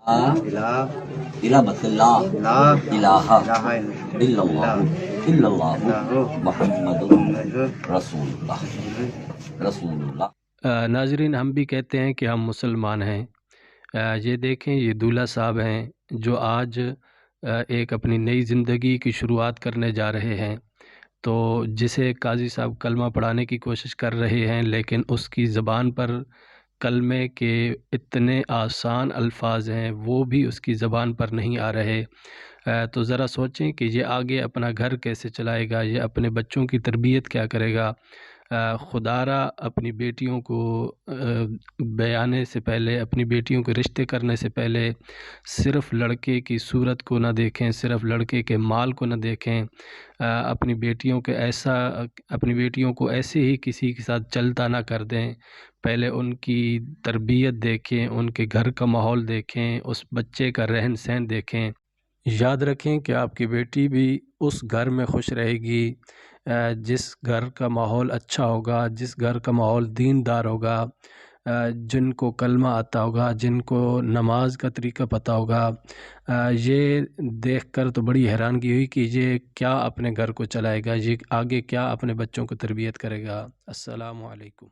إله إله الله إله إله إله إلا الله إلا الله محمد رسول اللہ رسول اللہ۔ ناظرین، ہم بھی کہتے ہیں کہ ہم مسلمان ہیں۔ یہ دیکھیں، یہ دولہا صاحب ہیں جو آج ایک اپنی نئی زندگی کی شروعات کرنے جا رہے ہیں، تو جسے قاضی صاحب کلمہ پڑھانے کی کوشش کر رہے ہیں، لیکن اس کی زبان پر کلمے کے اتنے آسان الفاظ ہیں وہ بھی اس کی زبان پر نہیں آ رہے۔ تو ذرا سوچیں کہ یہ آگے اپنا گھر کیسے چلائے گا، یہ اپنے بچوں کی تربیت کیا کرے گا۔ خدا را اپنی بیٹیوں کو بیانے سے پہلے، اپنی بیٹیوں کے رشتے کرنے سے پہلے صرف لڑکے کی صورت کو نہ دیکھیں، صرف لڑکے کے مال کو نہ دیکھیں، اپنی بیٹیوں کو ایسے ہی کسی کے ساتھ چلتا نہ کر دیں۔ پہلے ان کی تربیت دیکھیں، ان کے گھر کا ماحول دیکھیں، اس بچے کا رہن سہن دیکھیں۔ یاد رکھیں کہ آپ کی بیٹی بھی اس گھر میں خوش رہے گی جس گھر کا ماحول اچھا ہوگا، جس گھر کا ماحول دیندار ہوگا، جن کو کلمہ آتا ہوگا، جن کو نماز کا طریقہ پتہ ہوگا۔ یہ دیکھ کر تو بڑی حیرانگی ہوئی کہ یہ کیا اپنے گھر کو چلائے گا، یہ آگے کیا اپنے بچوں کو تربیت کرے گا۔ السلام علیکم۔